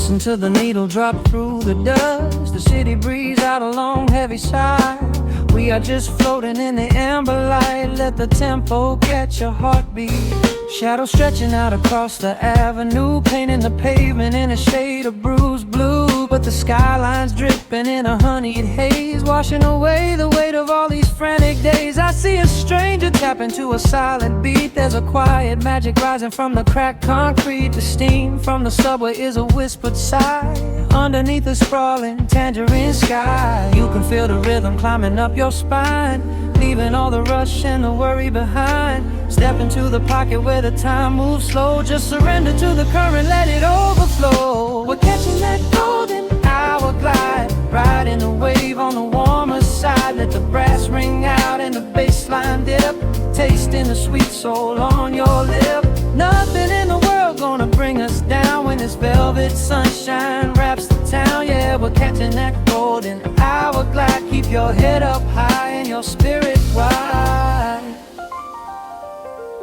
Listen to the needle drop through the dust. The city breeze out a long heavy sigh. We are just floating in the amber light. Let the tempo catch your heartbeat. Shadows stretching out across the avenue, painting the pavement in a shade of bruised blue. But the skyline's dripping in a honeyed haze, washing away the weight of all these frantic days. I see a stranger tap into a silent beat. There's a quiet magic rising from the cracked concrete. The steam from the subway is a whispered sigh underneath the sprawling tangerine sky. You can feel the rhythm climbing up your spine, leaving all the rush and the worry behind. Step into the pocket where the time moves slow. Just surrender to the current, let it overflow. We're catching that golden hour glide, riding the wave on the warmer side. Let the brass ring out and the bass line dip, tasting the sweet soul on your lip. Nothing in the world gonna bring us down when this velvet sunshine wraps the town. Yeah, we're catching that golden hour glide. Keep your head up high and your spirit wide.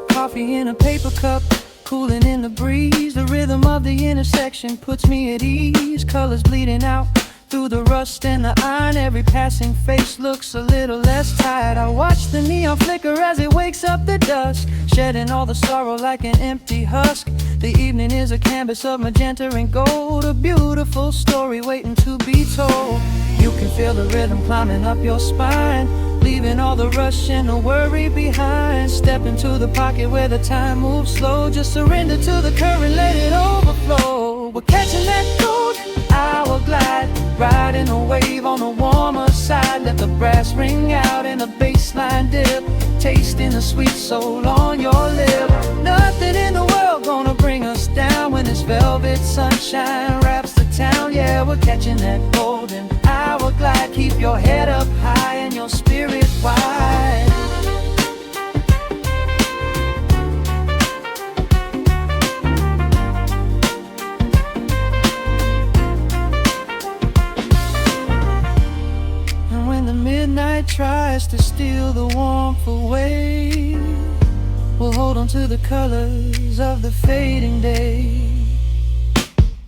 Coffee in a paper cup, cooling in the breeze. The rhythm of the intersection puts me at ease. Colors bleeding out through the rust and the iron. Every passing face looks a little less tired. I watch the neon flicker as it wakes up the dusk, shedding all the sorrow like an empty husk. The evening is a canvas of magenta and gold, a beautiful story waiting to be told. You can feel the rhythm climbing up your spine, leaving all the rush and the worry behind. Step into the pocket where the time moves slow. Just surrender to the current, let it overflow. We're catching that golden hour glide, riding a wave on the warmer side. Let the brass ring out and the bass line dip, tasting the sweet soul on your lip. Nothing in the world gonna bring us down when this velvet sunshine wraps the town. Yeah, we're catching that golden hour glide. Keep your head up high and your spirit wide. And when the midnight tries to steal the warmth away, we'll hold on to the colors of the fading day.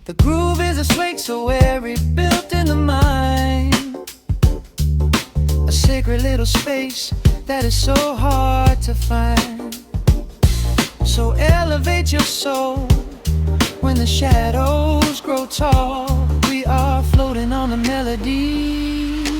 The groove is a swing so airy, built in the mind, a sacred little space that is so hard to find. So elevate your soul when the shadows grow tall. We are floating on the melody,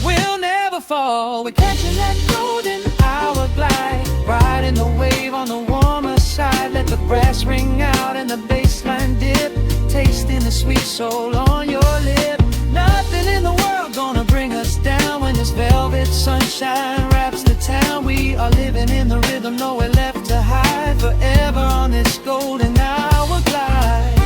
we'll never fall. We're catching that golden hour glide, riding the wave on the warmer side. Let the brass ring out and the bass line dip, tasting the sweet soul on your lip. Nothing in the world gonna bring us down when this velvet sunshine wraps the town. We are living in the rhythm, nowhere left to hide, forever on this golden hour glide.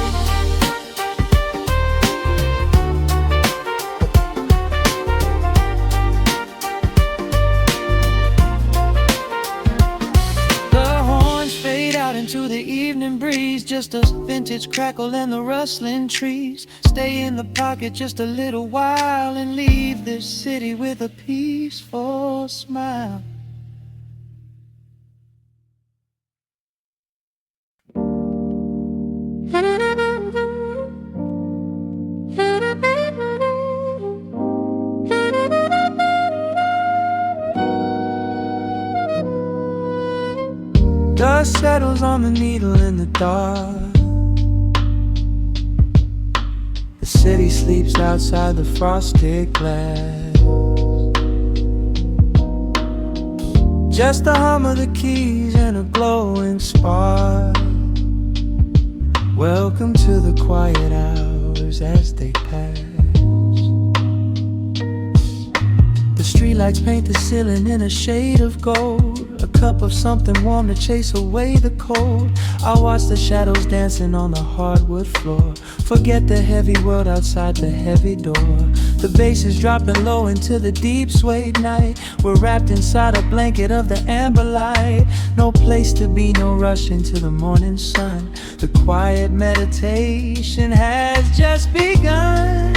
Into the evening breeze, just a vintage crackle and the rustling trees. Stay in the pocket just a little while and leave this city with a peaceful smile. Dust settles on the needle in the dark. The city sleeps outside the frosted glass. Just the hum of the keys and a glowing spark. Welcome to the quiet hours as they pass. The streetlights paint the ceiling in a shade of gold, a cup of something warm to chase away the cold. I watch the shadows dancing on the hardwood floor, forget the heavy world outside the heavy door. The bass is dropping low into the deep suede night. We're wrapped inside a blanket of the amber light. No place to be, no rush into the morning sun. The quiet meditation has just begun.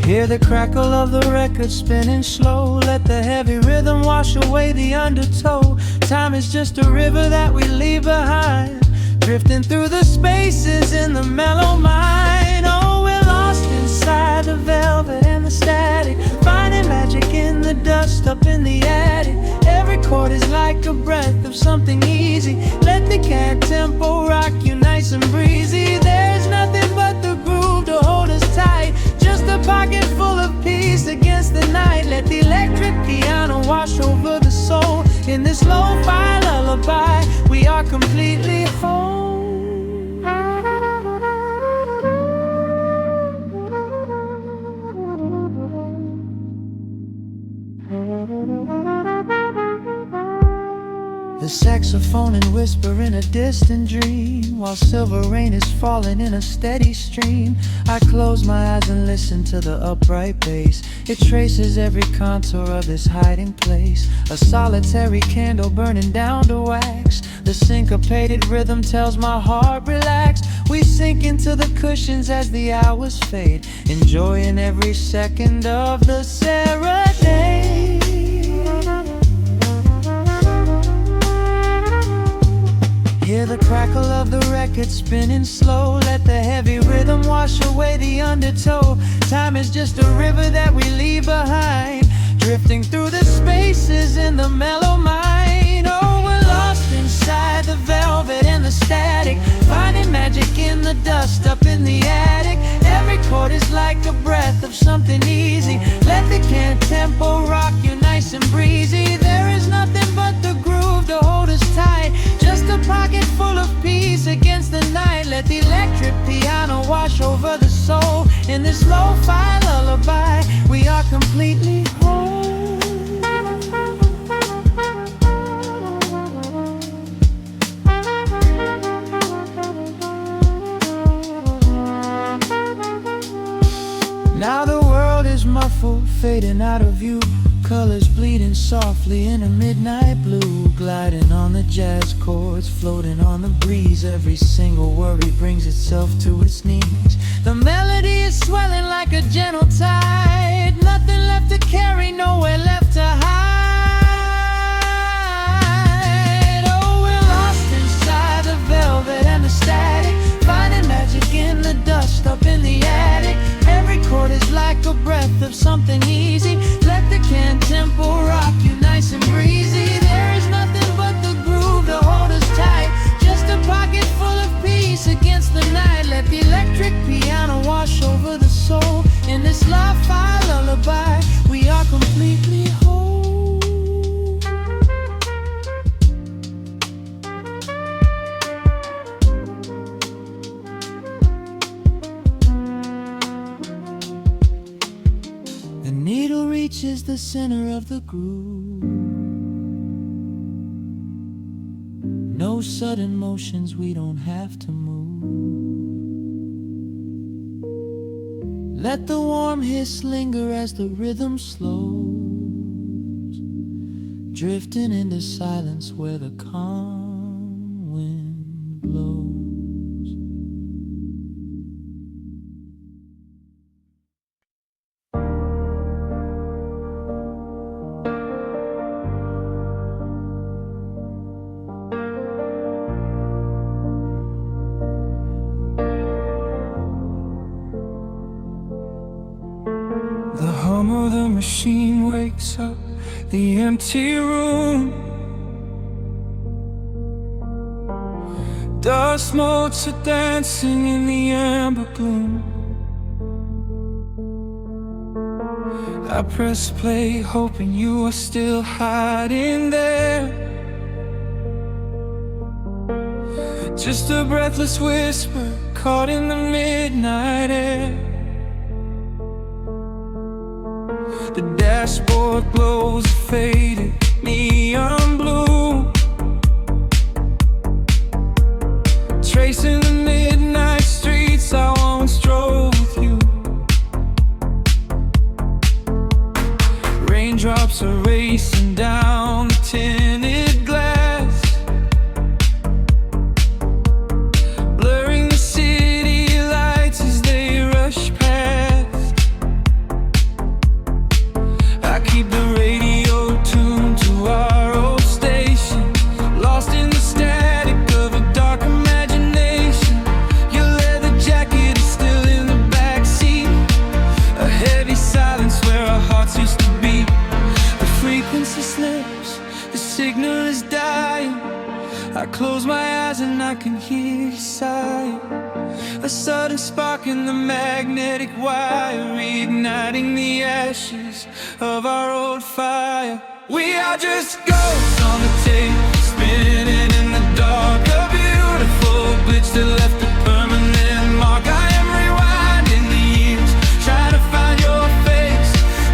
Hear the crackle of the record spinning slow. Let the heavy rhythm wash away the undertow. Time is just a river that we leave behind, drifting through the spaces in the mellow mind. Oh, we're lost inside the velvet and the static, finding magic in the dust up in the attic. Every chord is like a breath of something easy. Let the cat tempo rock you nice and breezy. There's nothing but the groove to hold us tight, just a pocket full of peace against the night. Let the electric piano wash over the soul. In this lo-fi lullaby, we are completely whole. The saxophone and whisper in a distant dream, while silver rain is falling in a steady stream. I close my eyes and listen to the upright bass. It traces every contour of this hiding place. A solitary candle burning down to wax. The syncopated rhythm tells my heart relax. We sink into the cushions as the hours fade, enjoying every second of the serenade. Hear the crackle of the record spinning slow. Let the heavy rhythm wash away the undertow. Time is just a river that we leave behind, drifting through the spaces in the mellow mind. Oh, we're lost inside the velvet and the static, finding magic in the dust up in the attic. Every chord is like a breath of something easy. Let the can tempo rock you nice and breezy. There is nothing but the groove to hold us tight, just a pocket full of peace against the night. Let the electric piano wash over the soul. In this lo-fi lullaby, we are completely whole. Now the world is muffled, fading out of view. Colors bleeding softly in a midnight blue, gliding on the jazz chords, floating on the breeze. Every single worry brings itself to its knees. The melody is swelling like a gentle tide. Nothing left to carry, nowhere left to hide. Oh, we're lost inside the velvet and the static, finding magic in the dust up in the attic. Every chord is like a breath of something easy. Let the can tempo rock you nice and breezy. There is nothing but the groove to hold us tight, just a pocket full of peace against the night. Let the electric piano wash over the soul. In this lo-fi lullaby, we are completely whole. The needle reaches the center of the groove. No sudden motions, we don't have to move. Let the warm hiss linger as the rhythm slows, drifting into silence where the calm wind blows. The hum of the machine wakes up the empty room. Dust motes are dancing in the amber gloom. I press play, hoping you are still hiding there. Just a breathless whisper caught in the midnight air. The dashboard glows faded neon blue, tracing the midnight streets I once drove with you. Raindrops are racing down the tinted glass, blurring the city lights as they rush past. close my eyes and I can hear you sigh. A sudden spark in the magnetic wire, reigniting the ashes of our old fire. We are just ghosts on the tape, spinning in the dark. A beautiful glitch that left a permanent mark. I am rewinding the years, trying to find your face,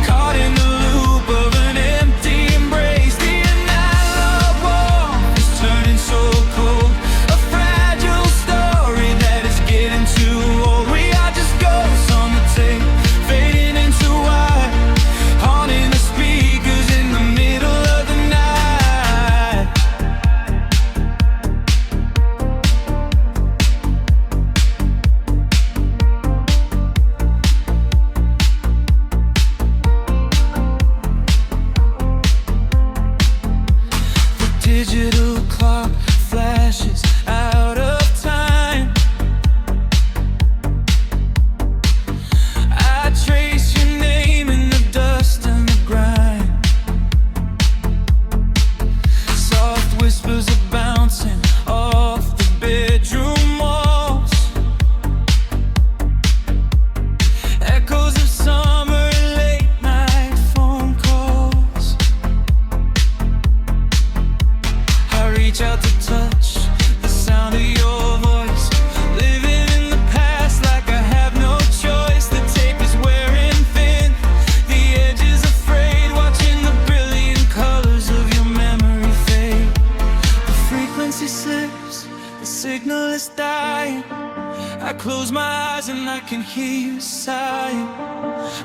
caught in the loop of an empty embrace. The analog warmth is turning so cold, a fragile story that is getting too old. We are just ghosts on the tape, fading into white, haunting the speakers in the middle of the night. The digital clock flashes out of time. I trace your name in the dust and the grime. Soft whispers are bouncing off the bedroom walls, echoes of summer late night phone calls. I reach out to touch the sound of your voice, living in the past like I have no choice. The tape is wearing thin, the edge is afraid, watching the brilliant colors of your memory fade. The frequency slips, the signal is dying. I close my eyes and I can hear you sighing.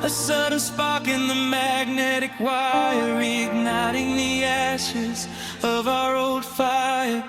A sudden spark in the magnetic wire, reigniting the ashes of our old fire.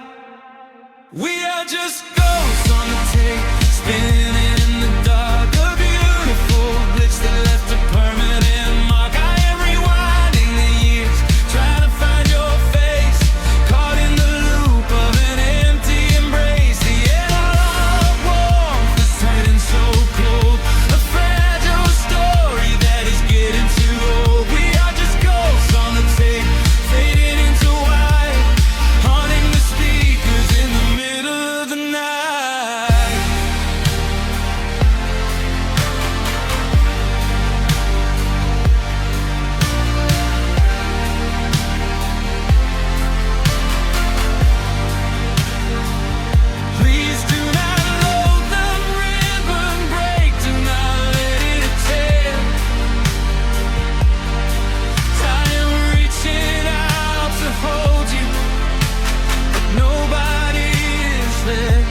We are just ghosts on the tape, spinning in the dark. A beautiful glitch that left a permanent mark. I am rewinding the years, trying to find your face, caught in the loop of an empty embrace. The analog warmth is turning so cold, a fragile story that is getting too old. We are just ghosts on the tape, fading into white, haunting the speakers in the middle of the night. Please do not load the ribbon break, do not let it tear. I am reaching out to hold you, but nobody is there.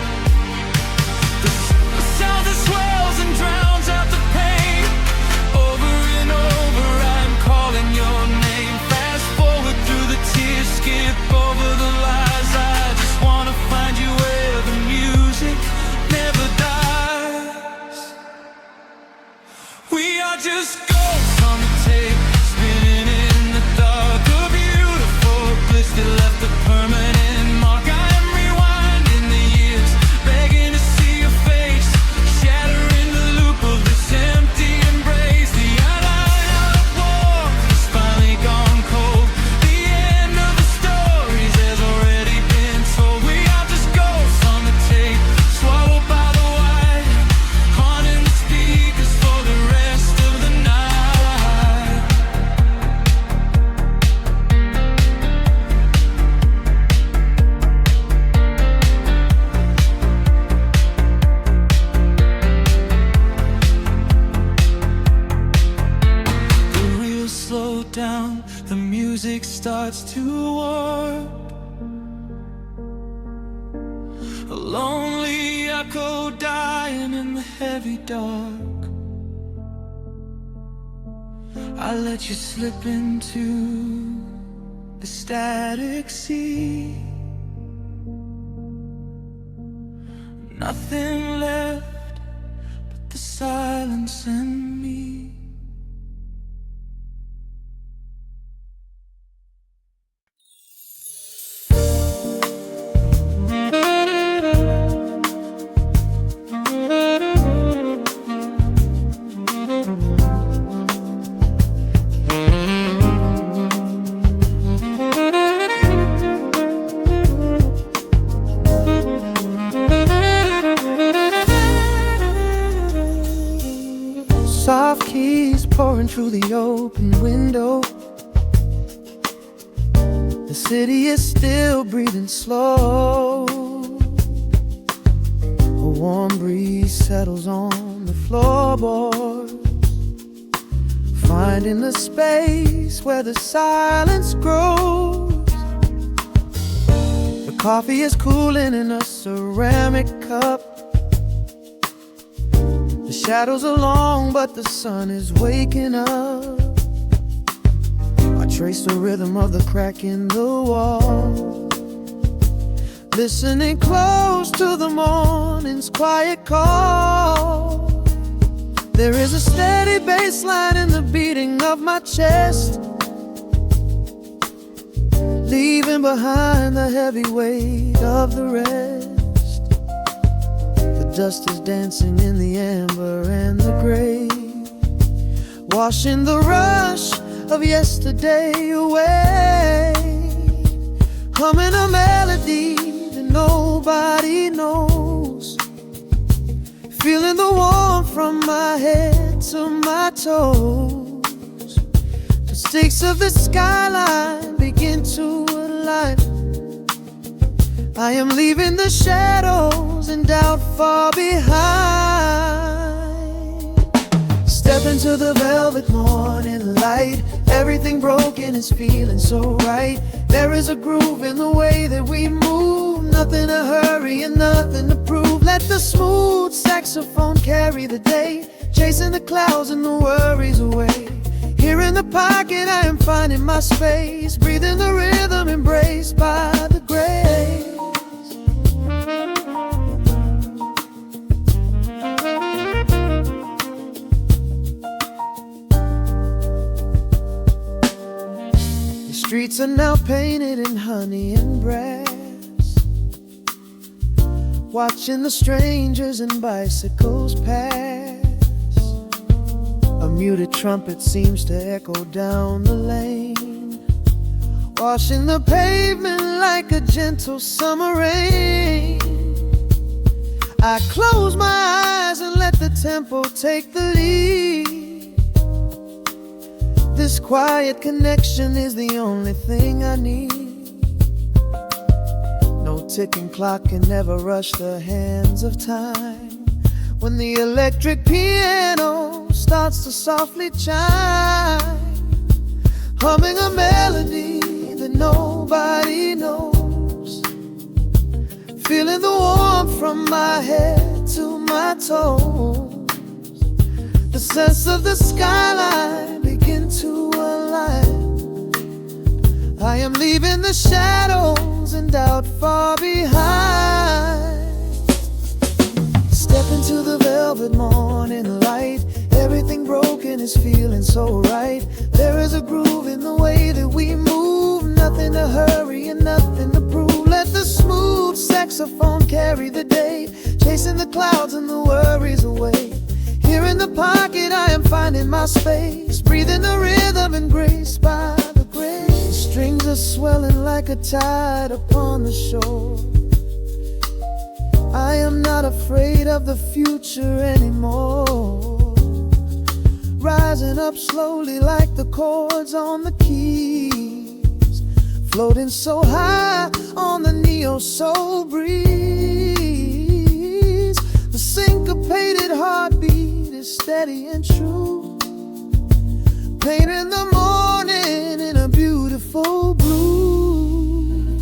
The sound that swells and drowns out the pain. Over and over I'm calling your name. Fast forward through the tears, skip over the lies. I just wanna find you where the music never dies. We are just ghosts on the tape, spinning in the dark. A beautiful glitch that left a permanent mark. I am rewinding the years, begging to see your face, shattering the loop of this empty embrace. The analog warmth has finally gone cold, the end of the stories has already been told. We are just ghosts on the tape, swallowed by the wire, haunting the speakers for the rest of the night. The reels slow down, the music starts to warp. A lonely echo dying in the heavy dark. I let you slip into the static sea. Nothing left but the silence and me. Soft keys pouring through the open window. The city is still breathing slow. A warm breeze settles on the floorboards, finding the space where the silence grows. The coffee is cooling in a ceramic cup. The shadows are long, but the sun is waking up. I trace the rhythm of the crack in the wall, listening close to the morning's quiet call. There is a steady bass line in the beating of my chest, leaving behind the heavy weight of the rest. The dust is dancing in the amber and the gray, washing the rush of yesterday away. Humming a melody that nobody knows, feeling the warmth from my head to my toes. The stakes of the skyline begin to align. I am leaving the shadows and doubt far behind. Step into the velvet morning light. Everything broken is feeling so right. There is a groove in the way that we move. Nothing to hurry and nothing to prove. Let the smooth saxophone carry the day, chasing the clouds and the worries away. Here in the pocket I am finding my space, breathing the rhythm embraced by the grace. The streets are now painted in honey and brass, watching the strangers and bicycles pass. A muted trumpet seems to echo down the lane, washing the pavement like a gentle summer rain. I close my eyes and let the tempo take the lead. This quiet connection is the only thing I need. No ticking clock can ever rush the hands of time. When the electric piano starts to softly chime, humming a melody that nobody knows, feeling the warmth from my head to my toes. The sense of the skyline begin to align. I am leaving the shadows and doubt far behind. Step into the velvet morning light. Everything broken is feeling so right. There is a groove in the way that we move. Nothing to hurry and nothing to prove. Let the smooth saxophone carry the day, chasing the clouds and the worries away. Here in the pocket I am finding my space, breathing the rhythm embraced by the grace. The strings are swelling like a tide upon the shore. I am not afraid of the future anymore, rising up slowly like the chords on the keys, floating so high on the neo-soul breeze. The syncopated heartbeat is steady and true, painting the morning in a beautiful blue.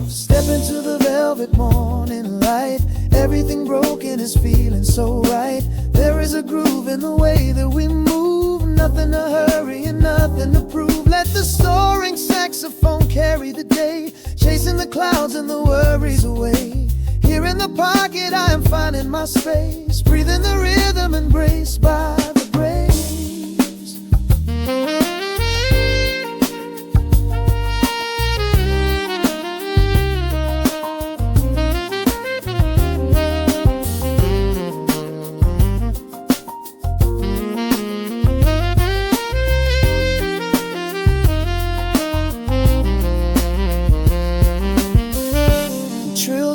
Step into the velvet morning light. Everything broken is feeling so right. There is a groove in the way that we move. Nothing to hurry and nothing to prove. Let the soaring saxophone carry the day, chasing the clouds and the worries away. Here in the pocket I am finding my space, breathing the rhythm embraced by the grace.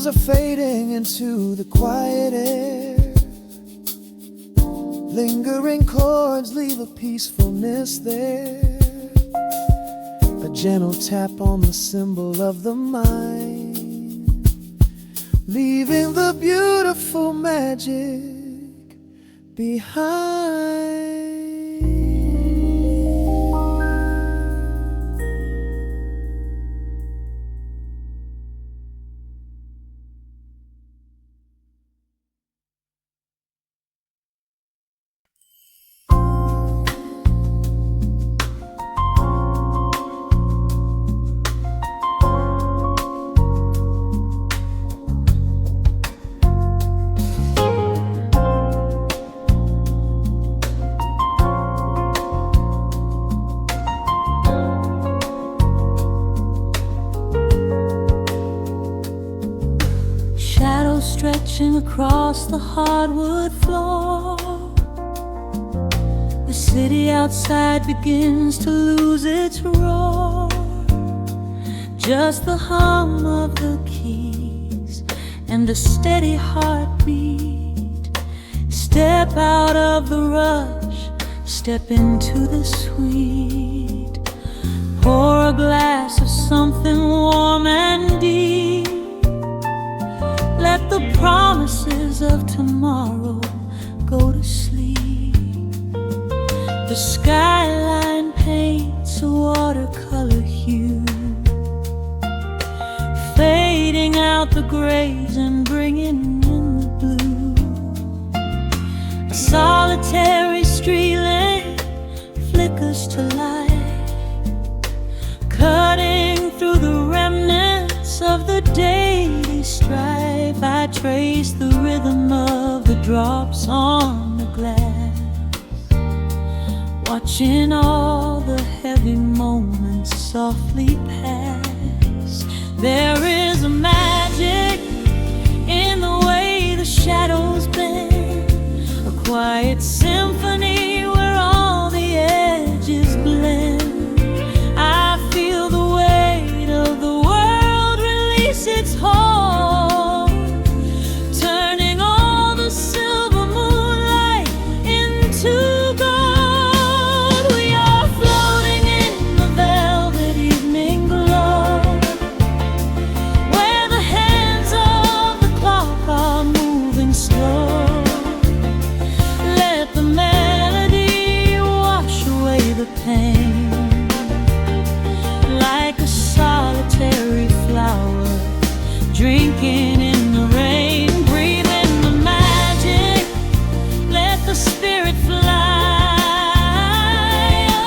Are fading into the quiet air, Lingering chords leave a peacefulness there, a gentle tap on the cymbal of the mind, leaving the beautiful magic behind. Stretching across the hardwood floor, the city outside begins to lose its roar. Just the hum of the keys and a steady heartbeat. Step out of the rush, step into the sweet. Pour a glass of something warm and deep. Let the promises of tomorrow go to sleep. The skyline paints a watercolor hue, fading out the grays and bringing in the blue. A solitary street lamp flickers to life, cutting through the remnants of the daily strife. I trace the rhythm of the drops on the glass, watching all the heavy moments softly pass. There is a magic in the way the shadows bend, a quiet symphony where all the edges blend. I feel the weight of the world release its hold, turning all the silver moonlight into gold. We are floating in the velvet evening glow, where the hands of the clock are moving slow. Let the melody wash away the pain, like a solitary flower drinking in the rain. Breathe in the magic, let the spirit fly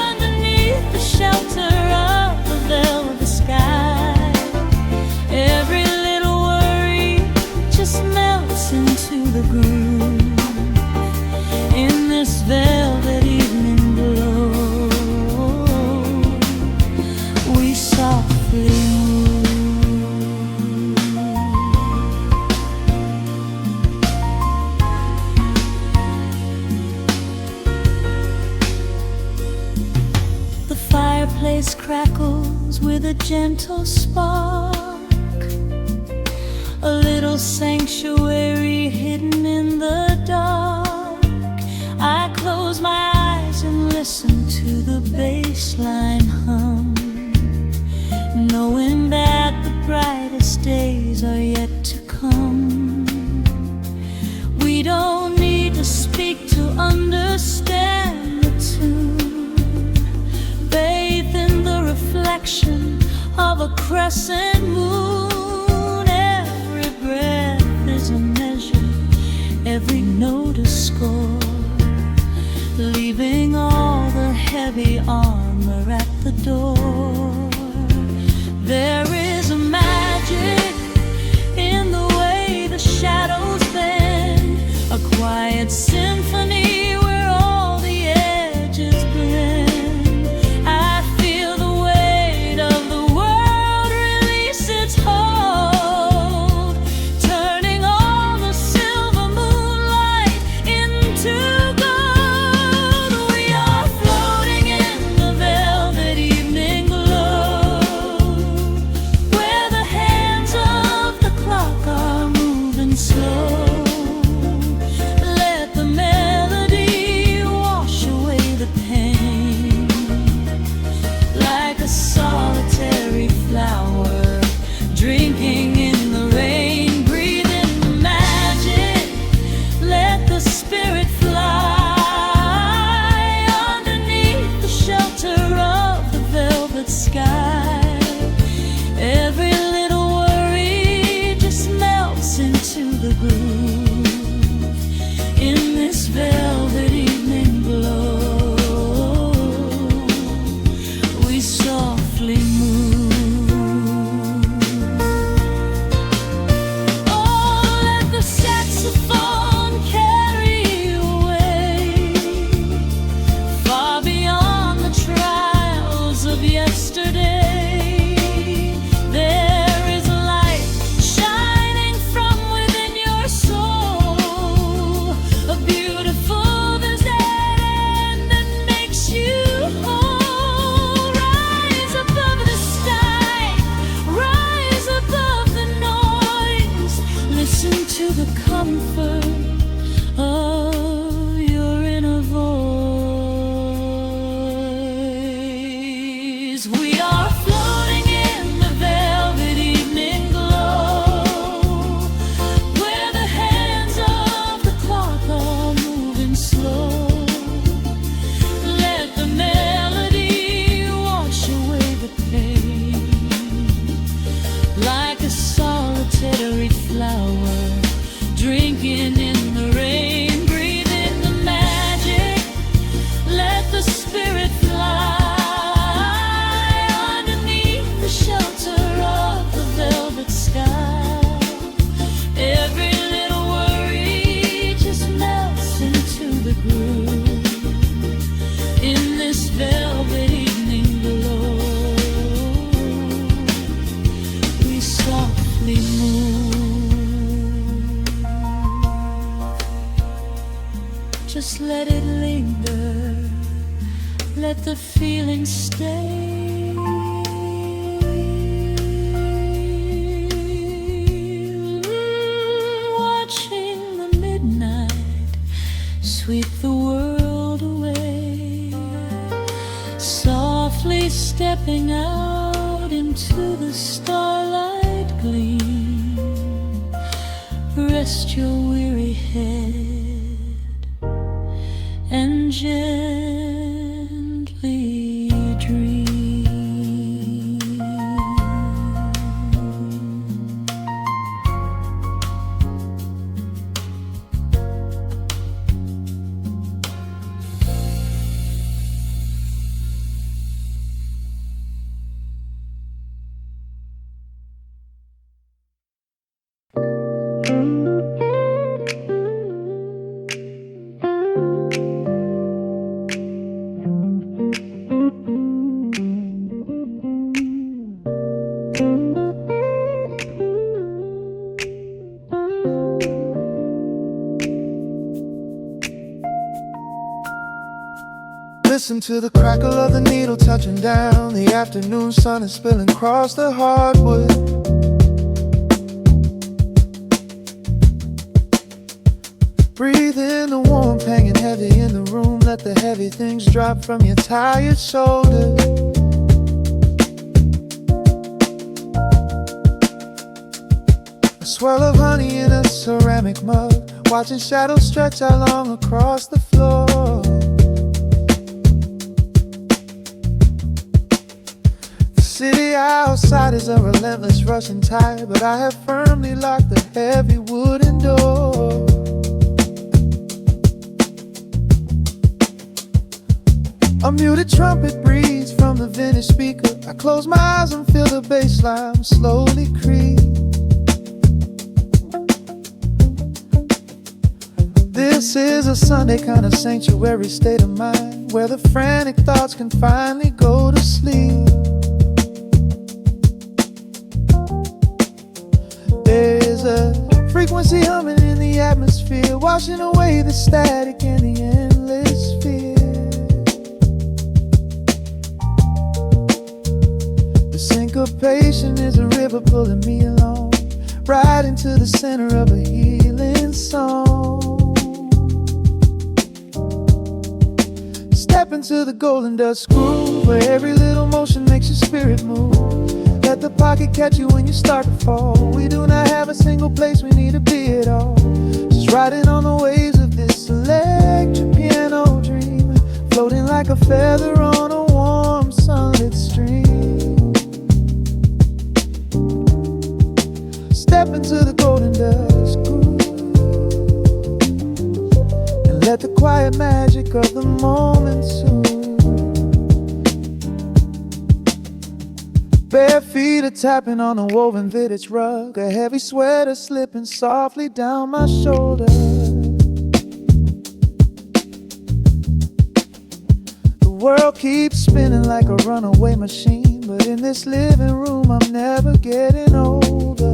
underneath the shelter of the velvet sky. Every little worry just melts into the groove in this velvet evening glow. We softly move. The fireplace crackles with a gentle spark, a little sanctuary hidden in the dark. I close my eyes and listen to the bass line hum, knowing that the brightest days are yet to come. We don't need to speak to understand the tune, bathed in the reflection of a crescent moon. Every breath is a measure, every note a score, leaving all the heavy armor at the door. There is a magic in the way the shadows bend, a quiet symphony where all the edges blend. I feel the weight of the world release its hold, turning all the silver moonlight into gold. We are floating in let the feeling stay. Watching the midnight sweep the world away, softly stepping out into the starlight gleam. Rest your weary head and gently dream. Listen to the crackle of the needle touching down. The afternoon sun is spilling across the hardwood. Breathe in the warmth hanging heavy in the room. Let the heavy things drop from your tired shoulders. A swirl of honey in a ceramic mug, watching shadows stretch out long across the floor. City outside is a relentless rushing tide, but I have firmly locked the heavy wooden door. A muted trumpet breathes from the vintage speaker. I close my eyes and feel the bass line slowly creep. This is a Sunday kind of sanctuary state of mind, where the frantic thoughts can finally go to sleep. There's a frequency humming in the atmosphere, washing away the static and the endless fear. The syncopation is a river pulling me along, right into the center of a healing song. Step into the golden dust groove, where every little motion makes your spirit move. Let the pocket catch you when you start to fall. We do not have a single place we need to be at all. Just riding on the waves of this electric piano dream, floating like a feather on a warm sunlit stream. Step into the golden dust groove and let the quiet magic of the moment soothe. Bare feet are tapping on a woven vintage rug, a heavy sweater slipping softly down my shoulder. The world keeps spinning like a runaway machine, but in this living room I'm never getting older.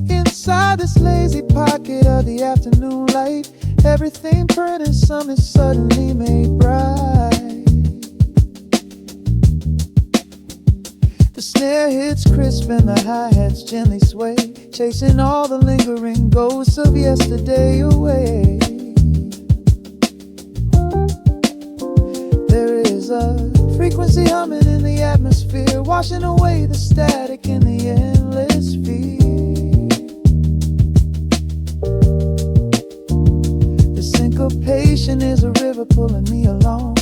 Inside this lazy pocket of the afternoon light, everything burning, something suddenly made bright. The snare hits crisp and the hi-hats gently sway, chasing all the lingering ghosts of yesterday away. There is a frequency humming in the atmosphere, washing away the static and the endless fear. Syncopation is a river pulling me along,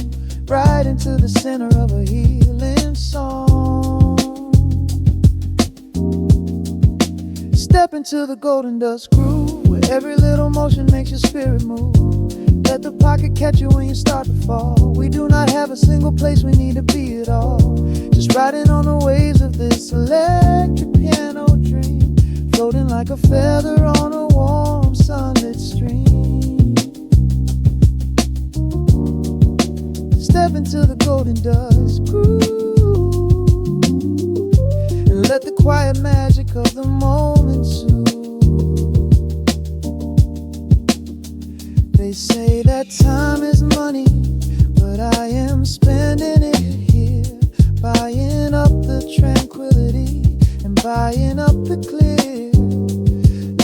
right into the center of a healing song. Step into the golden dust groove, where every little motion makes your spirit move. Let the pocket catch you when you start to fall. We do not have a single place we need to be at all. Just riding on the waves of this electric piano dream, floating like a feather on a warm sunlit stream. Step into the golden dust groove and let the quiet magic of the moment soothe. The They say that time is money, but I am spending it here, buying up the tranquility and buying up the clear.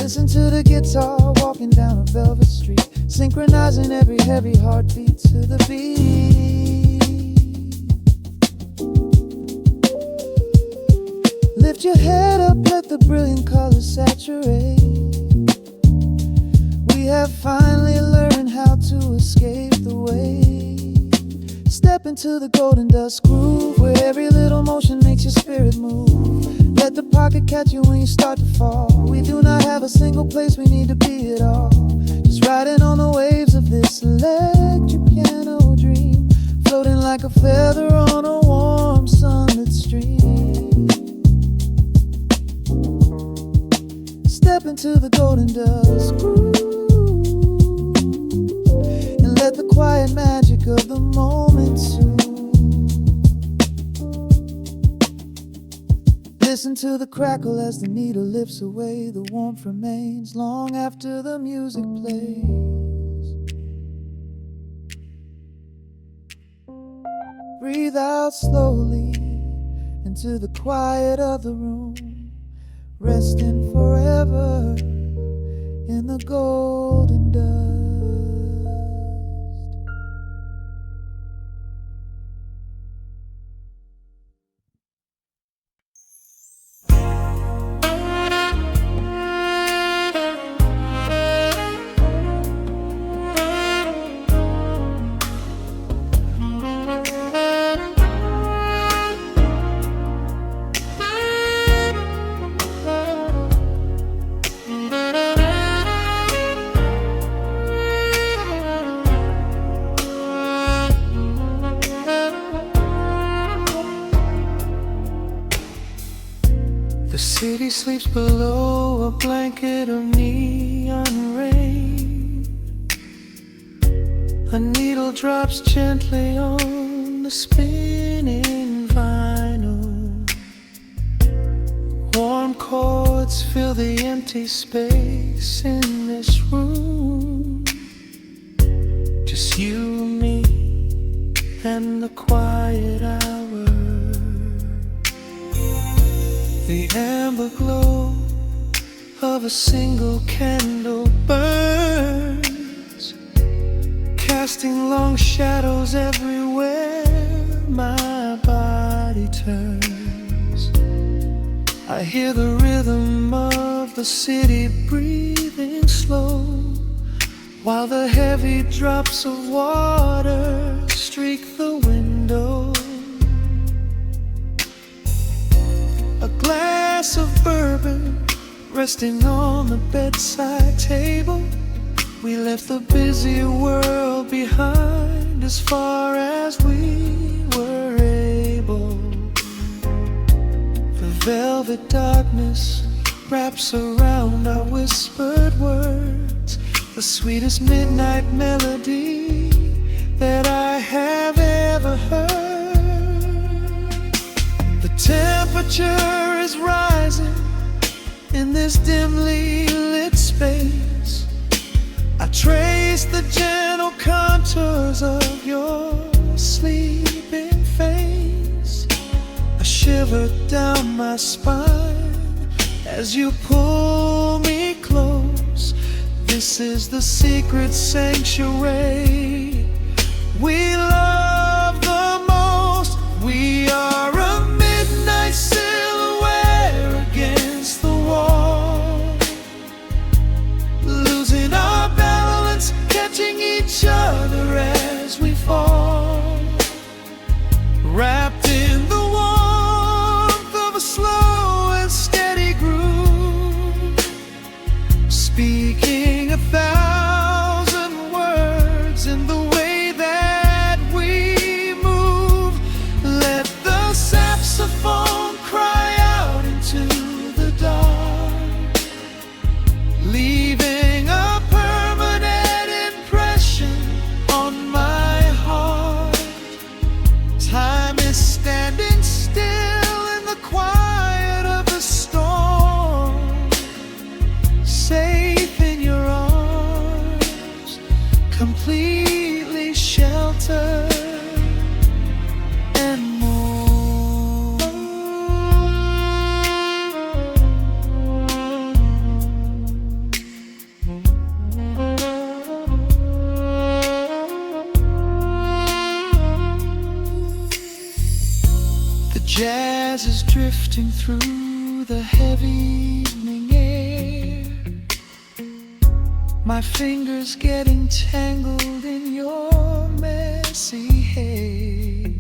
Listen to the guitar walking down a velvet street, synchronizing every heavy heartbeat to the beat. Lift your head up, let the brilliant colors saturate. We have finally learned how to escape the weight. Step into the golden dust groove, where every little motion makes your spirit move. Let the pocket catch you when you start to fall. We do not have a single place we need to be at all. Just riding on the waves of this electric piano dream, floating like a feather on a warm sunlit stream. Step into the golden dust groove, let the quiet magic of the moment soothe. Listen to the crackle as the needle lifts away. The warmth remains long after the music plays. Breathe out slowly into the quiet of the room, resting forever in the golden dust. The city sleeps below a blanket of neon rain. A needle drops gently on the spinning vinyl. Warm chords fill the empty space in this room. Just you, me, and the quiet hour. The amber glow of a single candle burns, casting long shadows everywhere my body turns. I hear the rhythm of the city breathing slow, while the heavy drops of water streak the window. A glass of bourbon resting on the bedside table. We left the busy world behind as far as we were able. The velvet darkness wraps around our whispered words, the sweetest midnight melody that I have ever heard. The temperature is rising in this dimly lit space. I trace the gentle contours of your sleeping face. A shiver down my spine as you pull me close. This is the secret sanctuary we love the most. We are a midnight silhouette against the wall, losing our balance, catching each other as we fall, wrapped in the warmth of a slow and steady groove, speaking 1,000 words in the way that we completely sheltered and more. The jazz is drifting through the heavy evening air, my fingers getting tangled in your messy hair.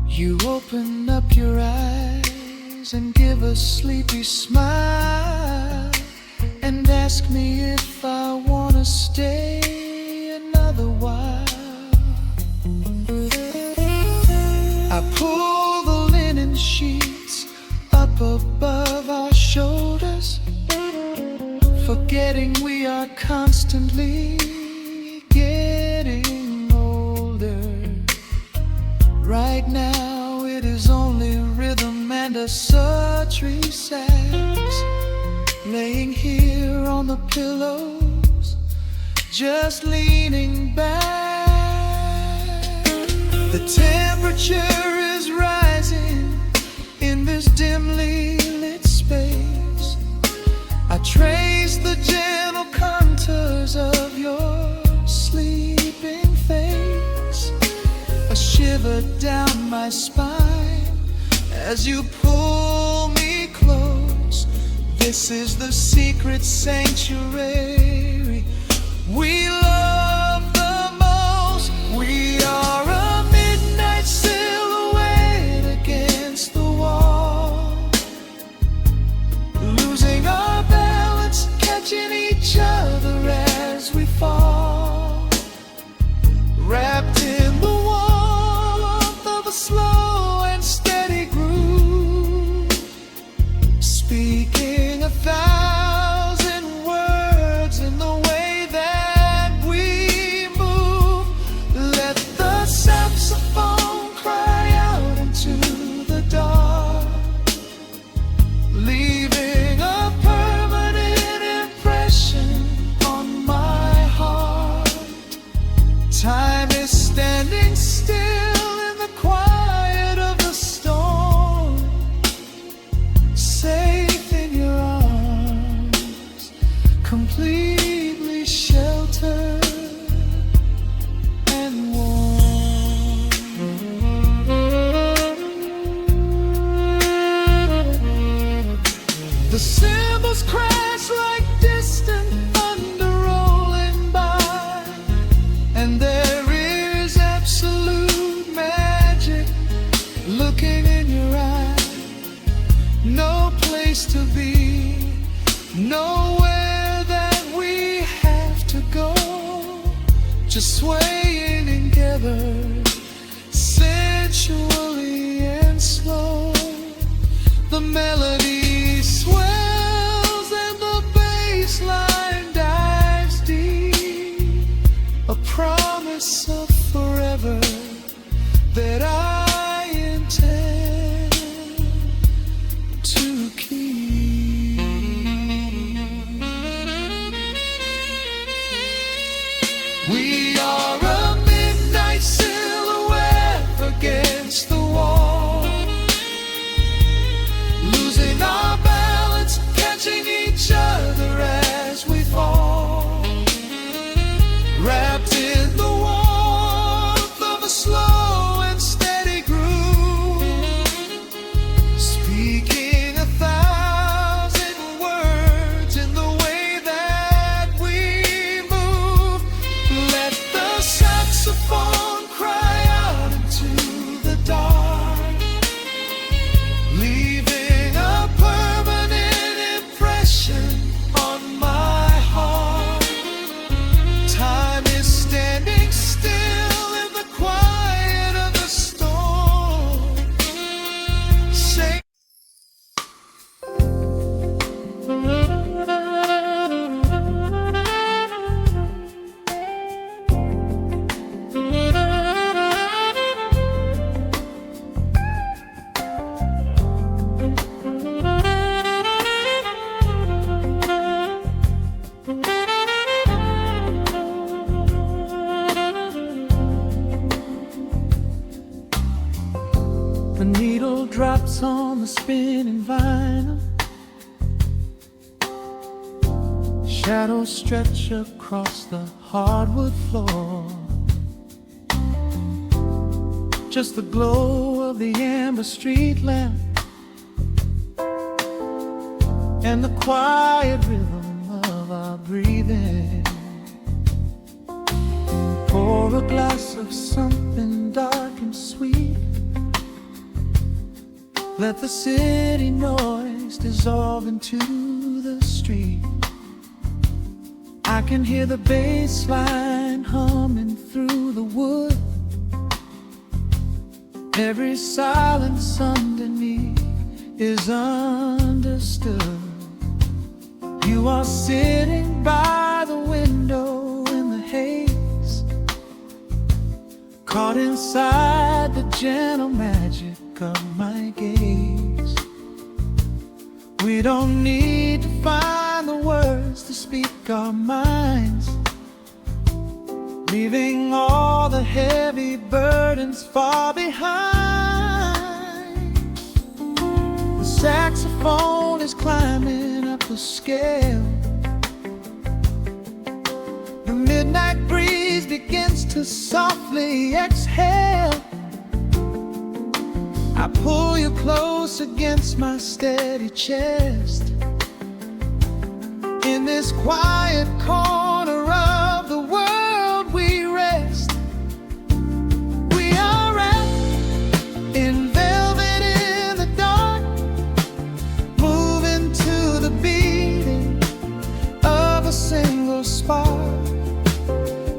You open up your eyes and give a sleepy smile and ask me if I wanna stay another while. I pull the linen sheets up above our shoulders, forgetting we are constantly getting older. Right now it is only rhythm and a sultry sax, laying here on the pillows, just leaning back. The temperature is rising in this dimly lit space. I trace the gentle contours of your sleeping face, a shiver down my spine as you pull me close. This is the secret sanctuary we love the most. We are a midnight silhouette against the wall, losing our balance, catching each other as we fall, wrapped in the warmth of a slow and steady groove, speaking 1,000 words in the way that we move. Let the saxophone cry out into the dark, leaving a permanent impression on my heart. Time is standing still in the quiet of the storm, safe in your arms, completely sheltered and warm. The cymbals crash like distant thunder rolling by, and there is absolute magic looking in your eyes. No place to be, nowhere that we have to go, just swaying together, sensually and slow. The melody swells and the bass line dives deep, a promise of forever that I intend to keep. We are a midnight silhouette against the wall, losing our balance, catching each other as we fall, wrapped in the warmth of a slow and steady groove, speaking 1,000 words in the way that we move. Let the Raindrops on the spinning vinyl, shadows stretch across the hardwood floor. Just the glow of the amber street lamp and the quiet rhythm of our breathing. Pour a glass of something dark and sweet. Let the city noise dissolve into the street. I can hear the bass line humming through the wood. Every silence underneath is understood. You are sitting by the window in the haze, caught inside the gentle magic of my gaze. We don't need to find the words to speak our minds, leaving all the heavy burdens far behind. The saxophone is climbing up the scale. The midnight breeze begins to softly exhale. I pull you close against my steady chest. In this quiet corner of the world we rest. We are wrapped in velvet in the dark, moving to the beating of a single spark.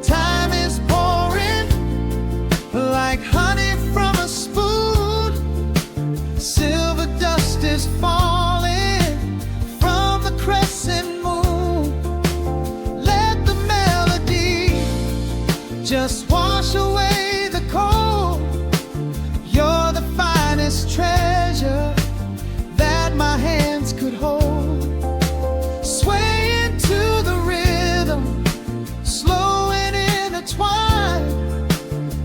Time is pouring like honey from a spoon. Silver dust is falling from the crescent moon. Let the melody just wash away the cold. You're the finest treasure that my hands could hold. Swaying to the rhythm, slow and intertwined,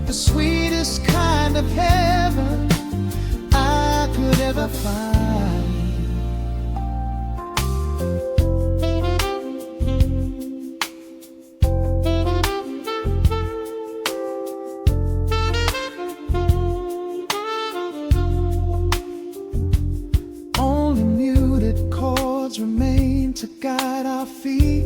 the sweetest kind of heaven I could ever find. Only muted chords remain to guide our feet.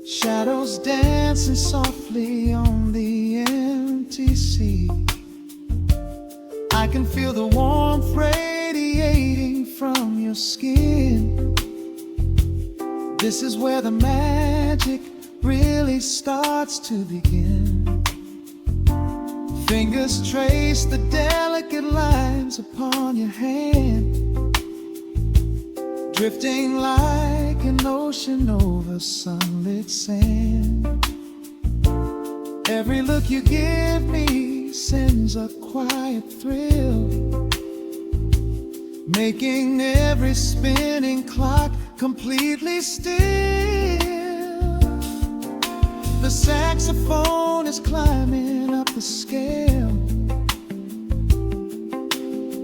Shadows dancing softly on the empty sea. I can feel the warmth radiating from your skin. This is where the magic really starts to begin. Fingers trace the delicate lines upon your hand, drifting like an ocean over sunlit sand. Every look you give me sends a quiet thrill, making every spinning clock completely still. The saxophone is climbing up the scale.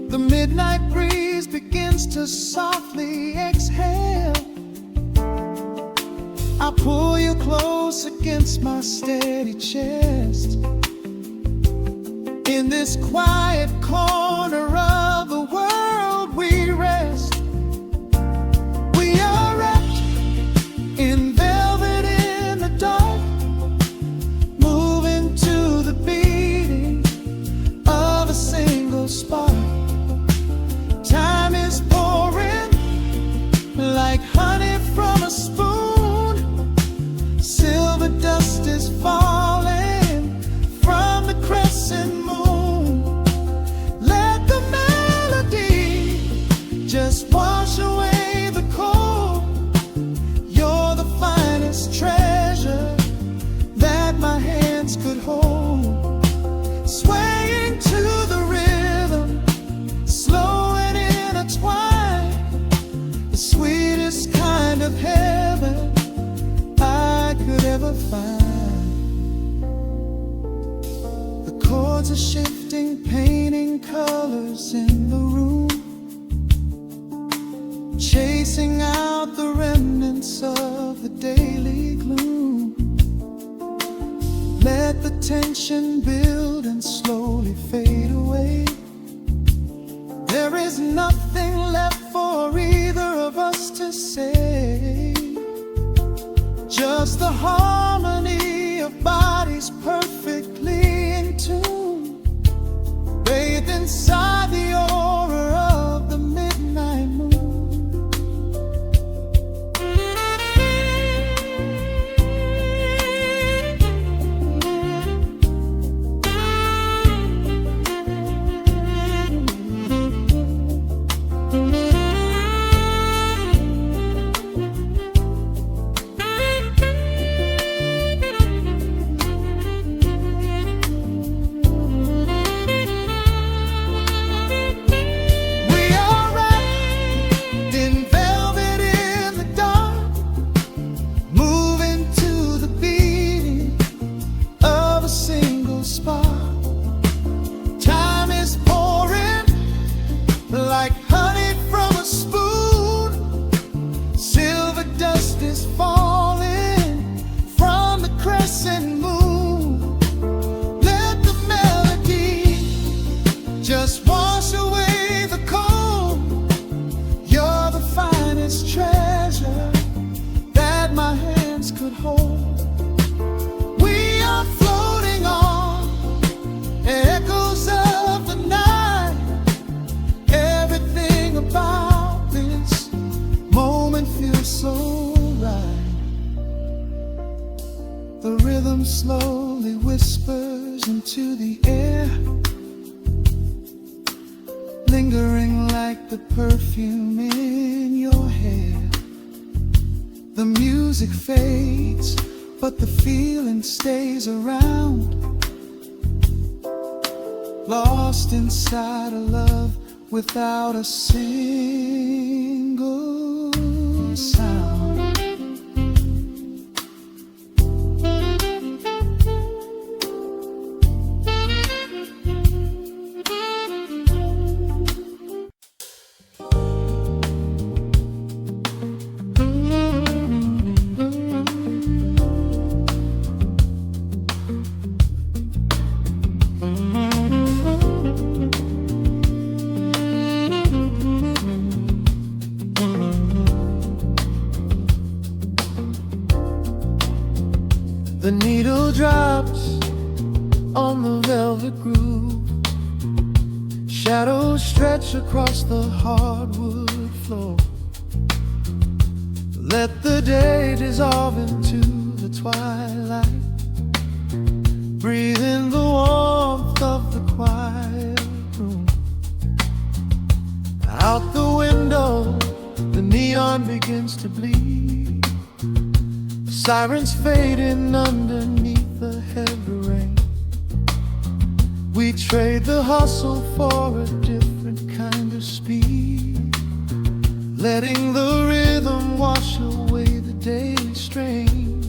The midnight breeze begins to softly exhale. I pull you close against my steady chest. In this quiet corner of the world we rest. We are wrapped in velvet in the dark, moving to the beating of a single spark. Time is pouring like honey from a spoon. Silver dust is falling from the crescent moon. Let the melody just wash away the cold. You're the finest treasure that my hands could hold. Swaying to the rhythm, slow and intertwined, the sweetest kind of heaven I could ever find. The chords chords are shifting, painting colors in the room, chasing out the remnants of the daily gloom. Let the tension build and slowly fade away. There is nothing left for either of us to say, just the harmony of bodies perfectly in tune, bathed inside the aura of the midnight moon. Like honey from a spoon, silver dust is falling from the crescent moon. Let the melody just wash away the cold. You're the finest treasure that my hands could hold. We are floating on echoes of the night. About this moment feels so right. The rhythm slowly whispers into the air, lingering like the perfume in your hair. The music fades, but the feeling stays around, lost inside a love without a single sound. The needle drops on the velvet groove, shadows stretch across the hardwood floor. Let the day dissolve into the twilight, breathe in the warmth of the quiet room. Out the window, the neon begins to bleed, sirens fading underneath the heavy rain. We trade the hustle for a different kind of speed, letting the rhythm wash away the daily strain.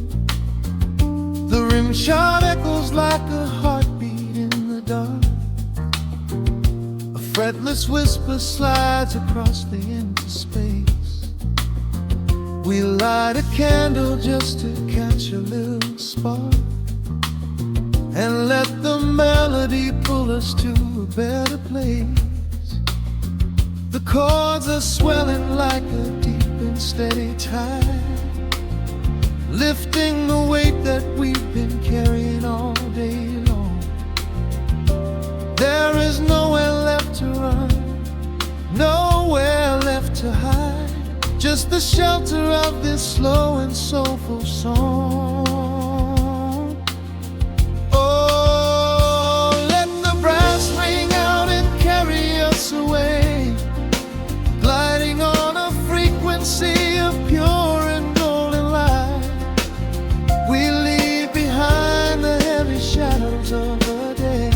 The rim shot echoes like a heartbeat in the dark, a fretless whisper slides across the empty space. We light a candle just to catch a little spark, and let the melody pull us to a better place. The chords are swelling like a deep and steady tide, lifting the weight that we've been carrying all day long. There is nowhere left to run, nowhere left to hide, just the shelter of this slow and soulful song. Oh, let the brass ring out and carry us away, gliding on a frequency of pure and golden light. We leave behind the heavy shadows of the day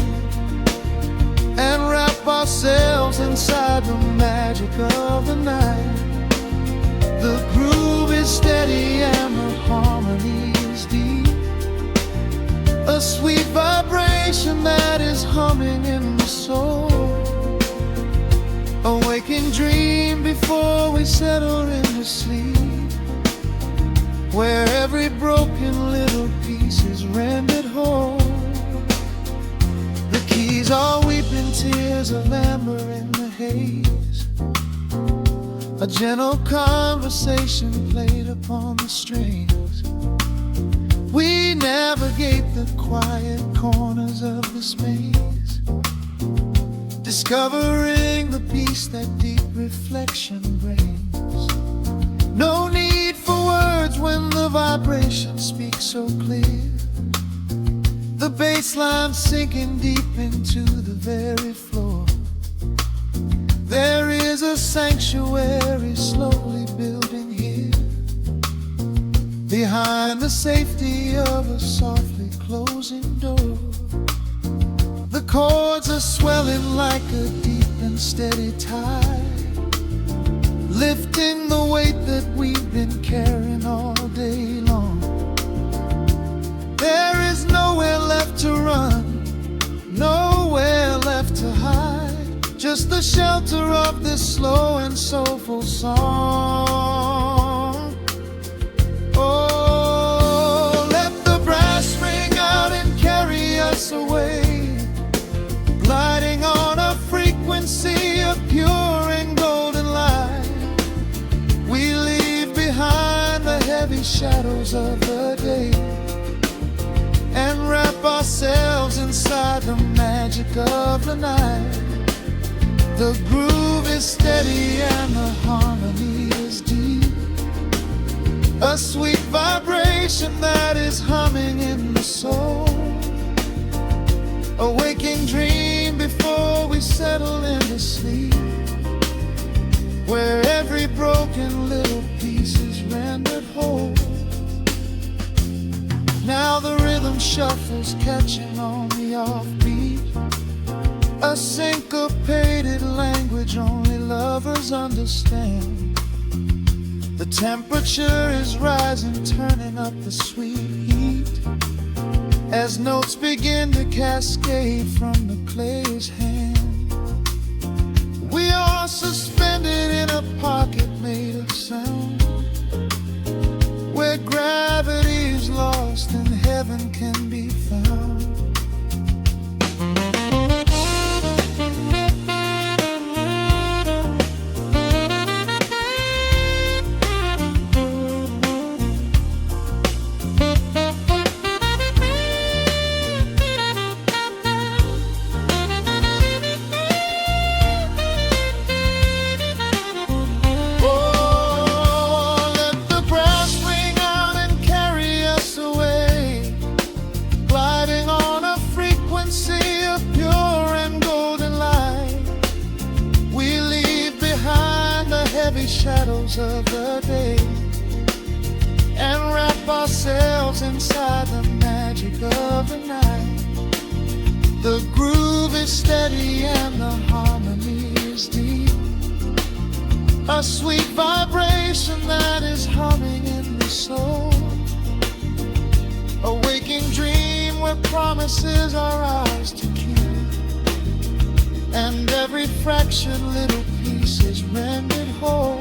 and wrap ourselves inside the magic of the night. The groove is steady and the harmony is deep, a sweet vibration vibration that is humming in the soul. A waking dream before we settle into sleep, where every broken little piece is rendered whole. The keys are weeping tears of amber in the haze, a gentle conversation played upon the strings. We navigate the quiet corners of this maze, discovering the peace that deep reflection brings. No need for words when the vibration speaks so clear, the bass line sinking deep into the very floor. There is a sanctuary slowly building here, behind the safety of a softly closing door. The chords are swelling like a deep and steady tide, lifting the weight that we've been carrying all day long. There is nowhere left to run, nowhere left to hide, just the shelter of this slow and soulful song. Oh, let the brass ring out and carry us away, gliding on a frequency of pure and golden light. We leave behind the heavy shadows of the day and wrap ourselves inside the magic of the night. The groove is steady and the harmony is deep, a sweet vibration that is humming in the soul. A waking dream before we settle into sleep, where every broken little piece is rendered whole. Now the rhythm shuffles, catching on the offbeat, a syncopated language only lovers understand. The temperature is rising, turning up the sweet heat, as notes begin to cascade from the clay's hand. We are suspended in a pocket made of sound, where gravity is lost and heaven can be found. Shadows of the day and wrap ourselves inside the magic of the night. The groove is steady and the harmony is deep, a sweet vibration that is humming in the soul. A waking dream where promises are ours to keep, and every fractured little piece is rendered whole.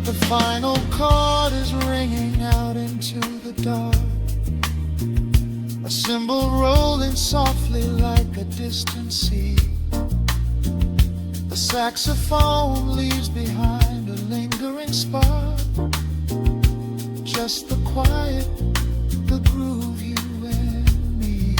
The final chord is ringing out into the dark, a cymbal rolling softly like a distant sea. The saxophone leaves behind a lingering spark, just the quiet, the groove, you and me.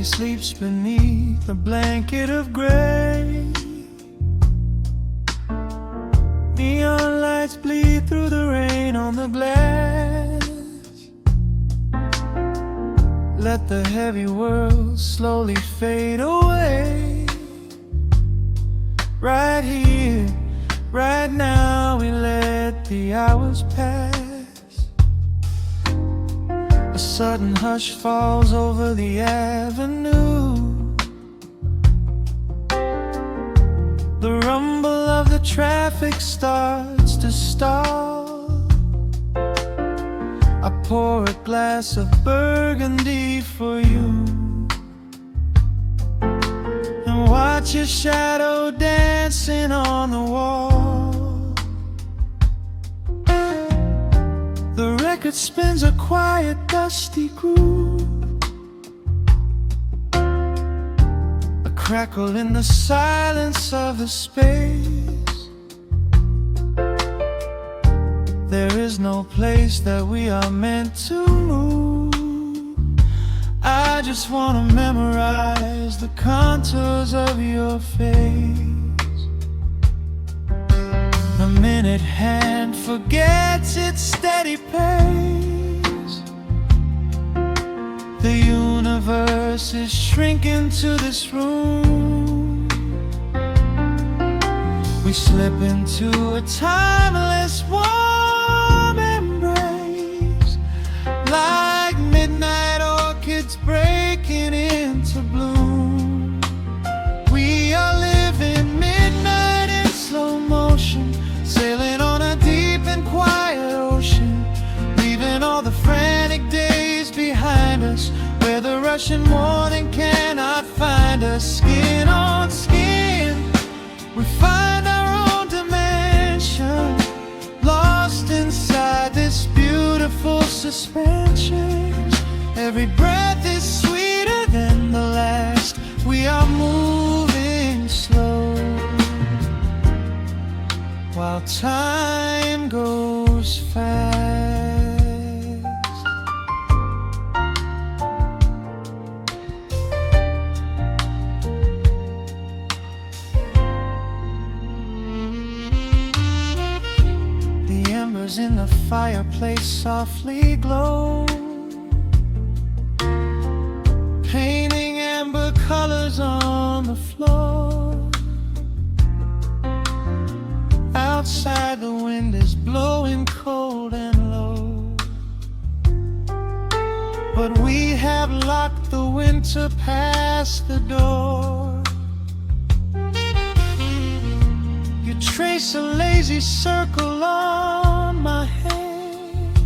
He sleeps beneath a blanket of gray. Neon lights bleed through the rain on the glass. Let the heavy world slowly fade away. Right here, right now, we let the hours pass. A sudden hush falls over the avenue. The rumble of the traffic starts to stall. I pour a glass of burgundy for you and watch your shadow dancing on the wall. The record spins a quiet, dusty groove. A crackle in the silence of the space. There is no place that we are meant to move. I just wanna memorize the contours of your face. The minute hand forgets its steady pace. The universe is shrinking to this room. We slip into a timeless warm embrace, like midnight orchids breaking into bloom. We are living midnight in slow motion, sailing on a deep and quiet ocean, leaving all the frantic days behind us, where the rushing morning cannot find us. Skin on skin, we find our own dimension, lost inside this beautiful suspension. Every breath is sweeter than the last. We are moving slow, while time goes fast. The embers in the fireplace softly glow, painting amber colors on the floor. Outside the wind is blowing cold and low, but we have locked the winter past the door. You trace a lazy circle on my hand,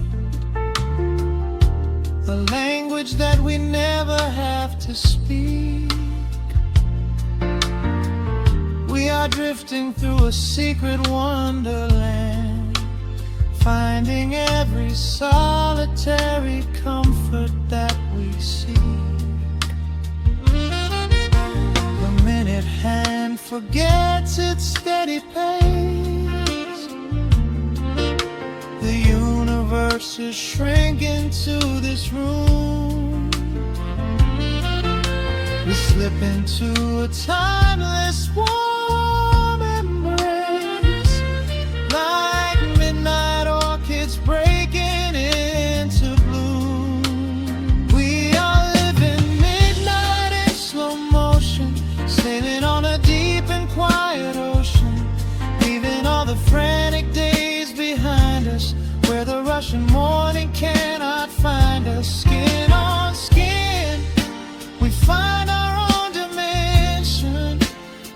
a language that we never have to speak. We are drifting through a secret wonderland, finding every solitary comfort that we seek. The minute hand forgets its steady pace. The universe is shrinking to this room. We slip into a timeless warm embrace, like midnight orchids breaking into bloom. We are living midnight in slow motion, sailing on a deep and quiet ocean, leaving all the frantic days behind us, where the rushing morning cannot find us. Skin on skin, we find our own dimension,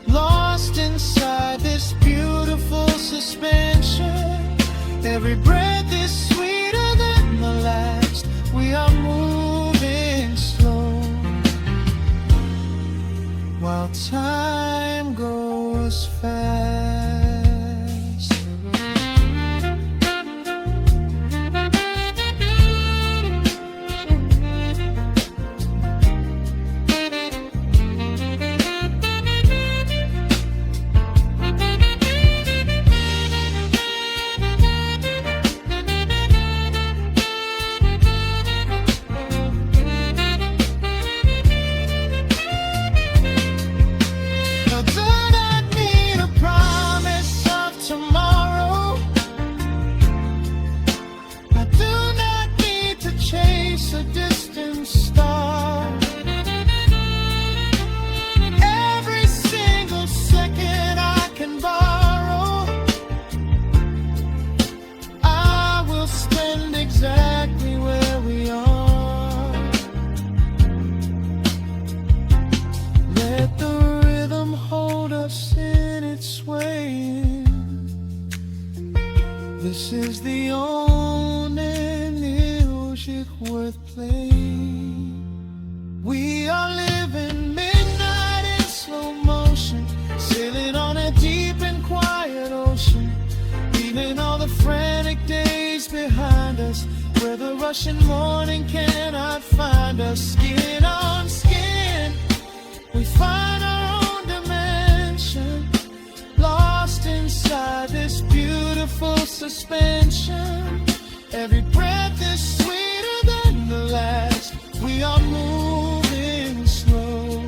lost inside this beautiful suspension. Every breath is sweeter than the last. We are moving slow, while time goes fast. This is the only music worth playing. We are living midnight in slow motion, sailing on a deep and quiet ocean, leaving all the frantic days behind us, where the rushing morning cannot find us. Skin on skin, we find our own dimension, lost inside this beautiful suspension. Every breath is sweeter than the last. We are moving slow,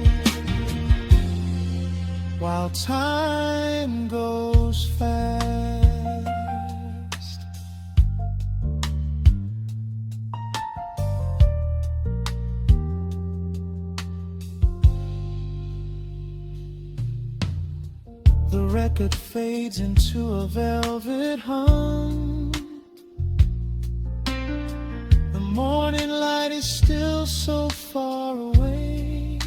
while time goes fast. The record fades into a velvet hum. The morning light is still so far away.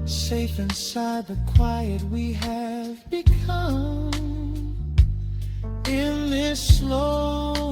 Safe inside the quiet we have become in this slow